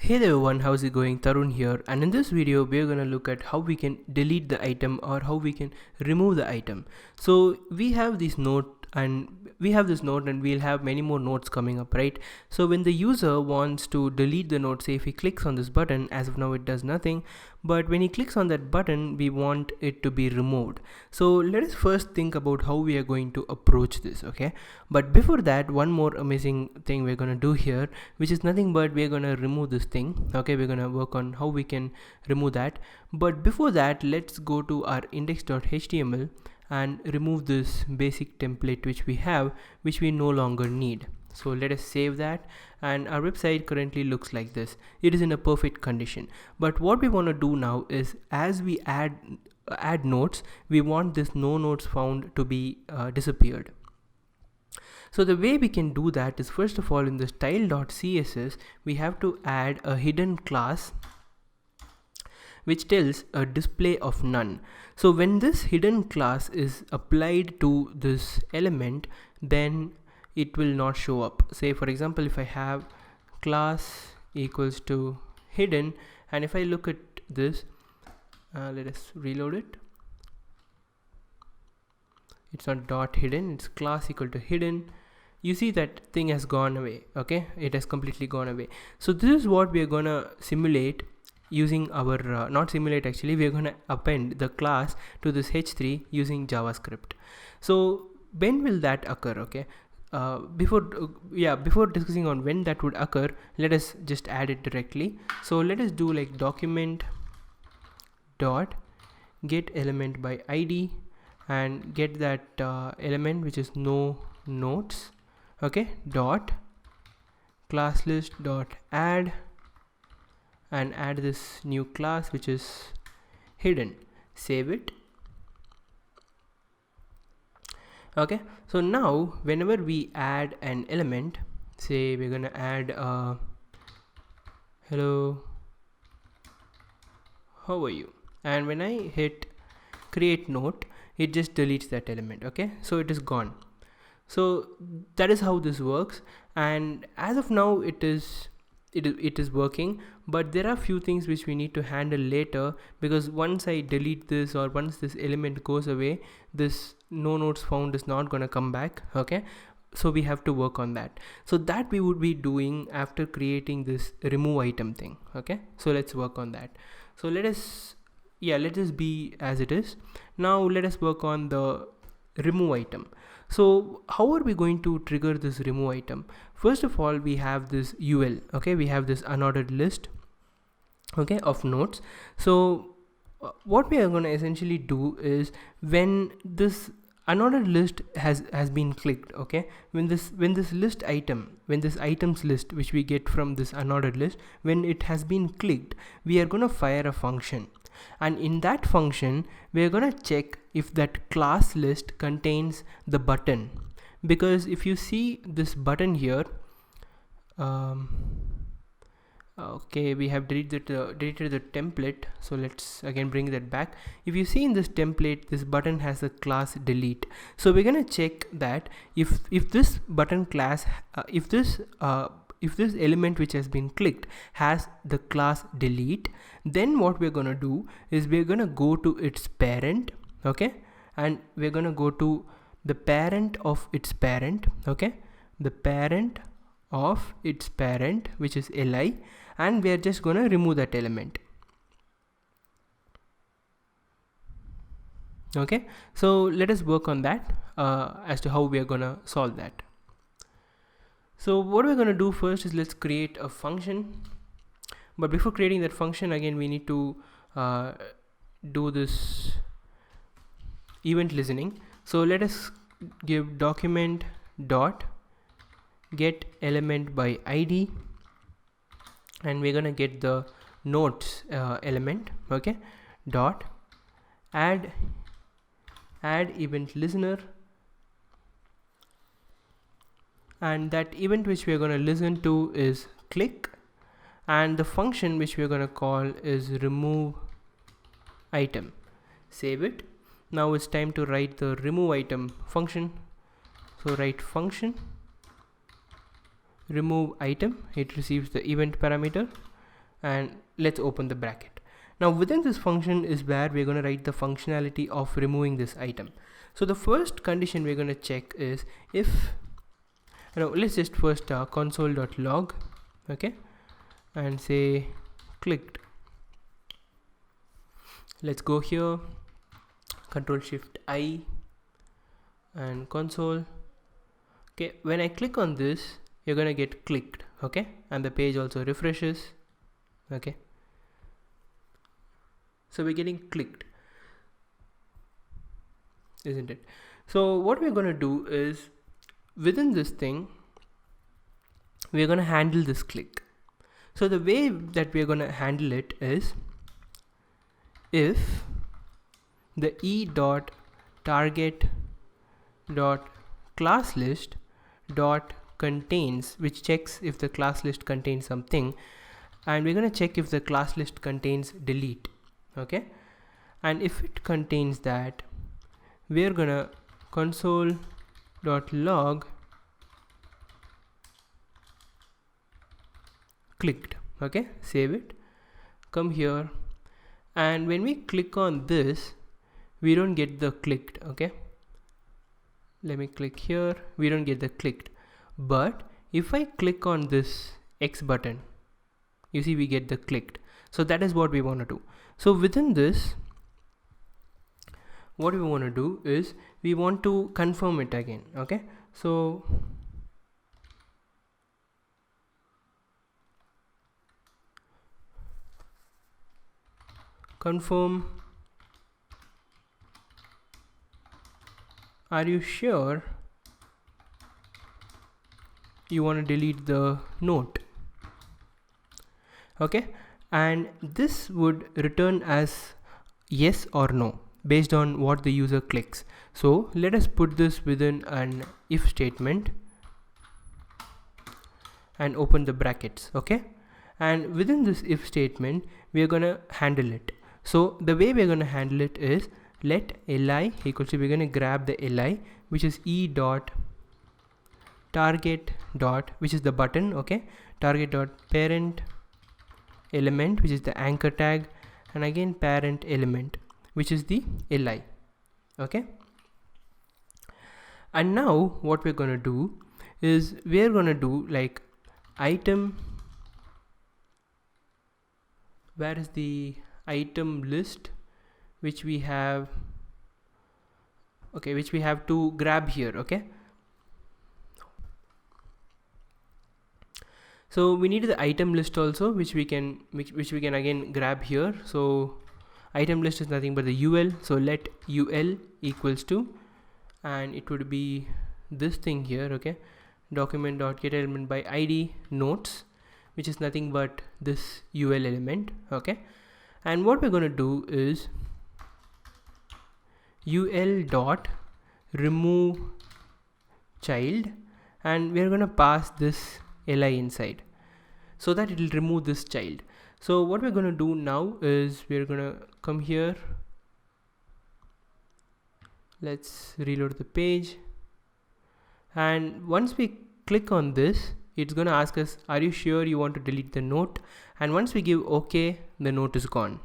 Hey there everyone, how's it going? Tharun here, and in this video we are going to look at how we can delete the item or how we can remove the item. So we have this node and we'll have many more nodes coming up, right? So when the user wants to delete the node, say if he clicks on this button, as of now it does nothing, but when he clicks on that button we want it to be removed. So let us first think about how we are going to approach this, okay? But before that, one more amazing thing we're going to do here, which is nothing but we're going to remove this thing. Okay, we're going to work on how we can remove that. But before that, let's go to our index.html and remove this basic template which we have, which we no longer need. So let us save that, and our website currently looks like this. It is in a perfect condition. But what we want to do now is, as we add nodes, we want this no nodes found to be disappeared. So the way we can do that is, first of all, in the style.css we have to add a hidden class which tells a display of none. So when this hidden class is applied to this element, then it will not show up. Say for example, if I have class equals to hidden, and if I look at this, let us reload it. It's not dot hidden, it's class equal to hidden. You see that thing has gone away. Okay, it has completely gone away. So this is what we are gonna simulate using our not simulate, actually we are going to append the class to this h3 using JavaScript. So when will that occur? Okay, before discussing on when that would occur, let us just add it directly. So let us do like document dot get element by id and get that element which is no nodes. Okay, dot class list dot add and add this new class which is hidden. Save it. Okay, so now whenever we add an element, say we're gonna add hello, how are you, and when I hit create node, it just deletes that element. Okay, so it is gone. So that is how this works, and as of now it is working, but there are few things which we need to handle later, because once I delete this or once this element goes away, this no nodes found is not gonna come back. Okay, so we have to work on that. So that we would be doing after creating this remove item thing. Okay, so let's work on that. So let us be as it is. Now let us work on the remove item. So how are we going to trigger this remove item? First of all, we have this UL. Okay, we have this unordered list, okay, of nodes. So what we are going to essentially do is, when this unordered list has been clicked, okay, when this items list which we get from this unordered list, when it has been clicked, we are going to fire a function, and in that function we are going to check if that class list contains the button. Because if you see this button here, okay, we have deleted the template, so let's again bring that back. If you see in this template, this button has the class delete. So we're going to check that if this button class, if this element which has been clicked has the class delete, then what we're going to do is we're going to go to its parent. Okay, and we're going to go to the parent of its parent. Okay, the parent of its parent, which is li, and we are just going to remove that element. Okay, so let us work on that as to how we are going to solve that. So what we're going to do first is, let's create a function. But before creating that function, again we need to do this event listening. So let us give document dot get element by id, and we're gonna get the nodes element. Okay, dot add event listener, and that event which we are going to listen to is click, and the function which we are going to call is remove item. Save it. Now it's time to write the remove item function. So write function remove item, it receives the event parameter, and let's open the bracket. Now within this function is where we're going to write the functionality of removing this item. So the first condition we're going to check is if, let's just first console.log, okay, and say clicked. Let's go here, Control Shift I and console. Okay, when I click on this, you're gonna get clicked, okay, and the page also refreshes, okay. So we're getting clicked, isn't it? So what we're gonna do is, within this thing, we're gonna handle this click. So the way that we're gonna handle it is, if the e.target.classList.contains, which checks if the class list contains something, and we're gonna check if the class list contains delete, okay, and if it contains that, we're gonna console.log clicked, okay, save it, come here, and when we click on this, we don't get the clicked, okay. Let me click here, we don't get the clicked, but if I click on this X button, you see we get the clicked. So that is what we want to do. So within this, what we want to do is, we want to confirm it again, okay. So confirm, are you sure you want to delete the note, okay, and this would return as yes or no based on what the user clicks. So let us put this within an if statement and open the brackets, okay, and within this if statement we are gonna handle it. So the way we're gonna handle it is, let li equals to, we're gonna grab the li, which is e.target dot, which is the button, okay, target dot parent element, which is the anchor tag, and again parent element, which is the li, okay. And now what we're gonna do is, we're gonna do like item, where is the item list, which we have, okay, which we have to grab here, okay. So we need the item list also, which we can again grab here. So item list is nothing but the ul, so let ul equals to, and it would be this thing here, okay, document.getElement by id notes, which is nothing but this ul element, okay. And what we're going to do is, ul dot remove child, and we're going to pass this li inside so that it will remove this child. So what we're going to do now is, we're going to come here, let's reload the page, and once we click on this, it's going to ask us, are you sure you want to delete the note, and once we give OK, the note is gone.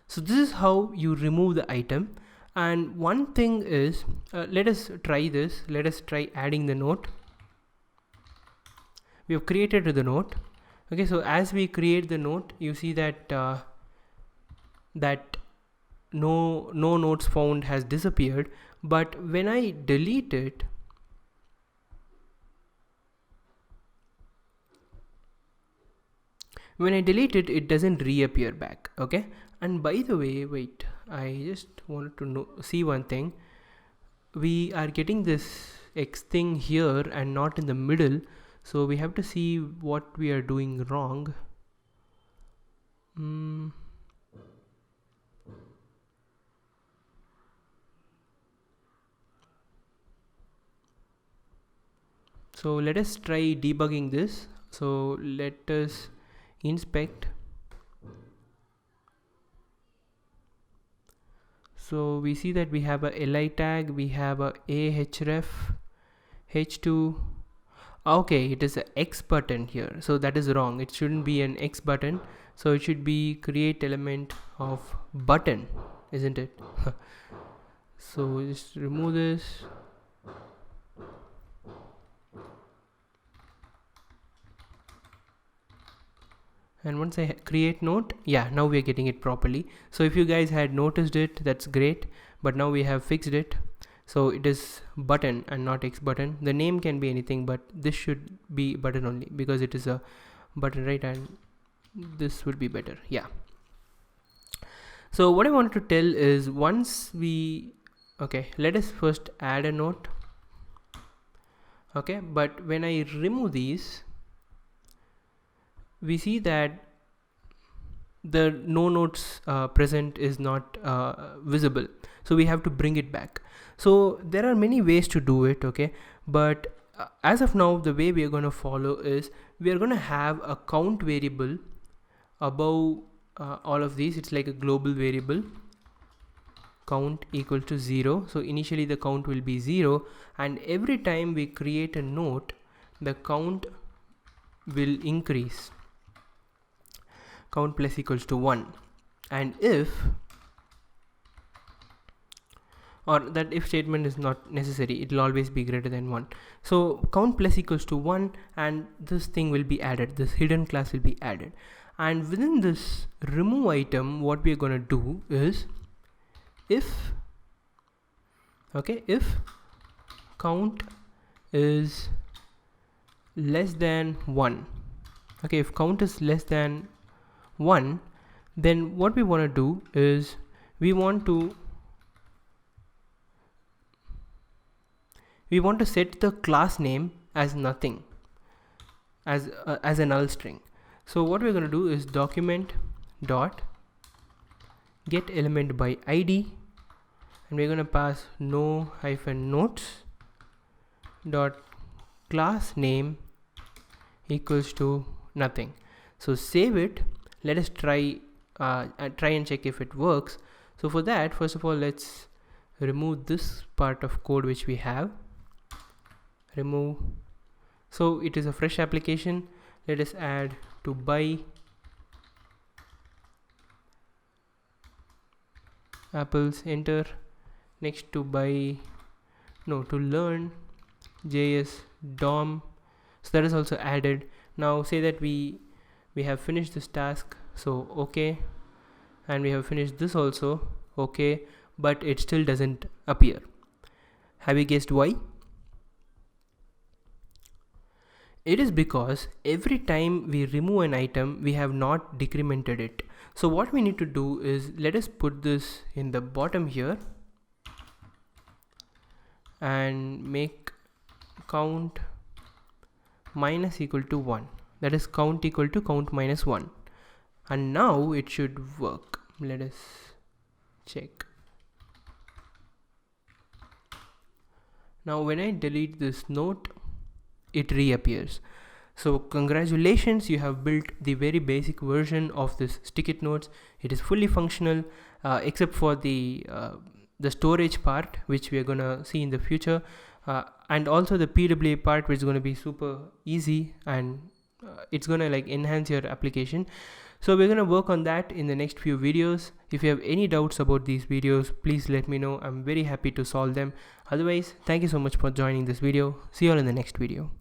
So this is how you remove the item. And one thing is, let us try this, let us try adding the note. We have created the note, okay. So as we create the note, you see that that no notes found has disappeared, but when I delete it, it doesn't reappear back, okay. And by the way, wait, I just wanted to see one thing. We are getting this X thing here and not in the middle, so we have to see what we are doing wrong. So let us try debugging this. So let us inspect. So we see that we have a li tag, we have a href, h2. Okay, it is a X button here, so that is wrong. It shouldn't be an X button, so it should be create element of button, isn't it? So just remove this. And once I create note, yeah, now we are getting it properly. So if you guys had noticed it, that's great, but now we have fixed it. So it is button and not X button. The name can be anything, but this should be button only because it is a button, right? And this would be better. Yeah. So what I wanted to tell is, once we, okay, let us first add a note. Okay, but when I remove these, we see that the no notes present is not visible, so we have to bring it back. So there are many ways to do it, okay, but as of now the way we are going to follow is, we are going to have a count variable above all of these. It's like a global variable, count equal to 0. So initially the count will be 0, and every time we create a note, the count will increase, count plus equals to 1. And if, or that if statement is not necessary, it will always be greater than 1. So count plus equals to 1, and this thing will be added, this hidden class will be added. And within this remove item, what we are going to do is, if, okay, if count is less than 1, okay, if count is less than 1, then what we want to do is, we want to set the class name as nothing, as a null string. So what we're going to do is document dot get element by id, and we're going to pass no hyphen notes dot class name equals to nothing. So save it. Let us try and check if it works. So for that, first of all, let's remove this part of code which we have. Remove. So it is a fresh application. Let us add to buy apples, enter. Next to buy, no, to learn JS DOM. So that is also added. Now say that we have finished this task, so okay, and we have finished this also, okay, but it still doesn't appear. Have you guessed why? It is because every time we remove an item, we have not decremented it. So what we need to do is, let us put this in the bottom here and make count minus equal to 1. That is count equal to count minus 1. And now it should work. Let us check. Now when I delete this note, it reappears. So congratulations, you have built the very basic version of this stick-it notes. It is fully functional, except for the storage part, which we are gonna see in the future, and also the PWA part, which is gonna be super easy, and it's gonna like enhance your application. So we're gonna work on that in the next few videos. If you have any doubts about these videos, please let me know. I'm very happy to solve them. Otherwise, thank you so much for joining this video. See you all in the next video.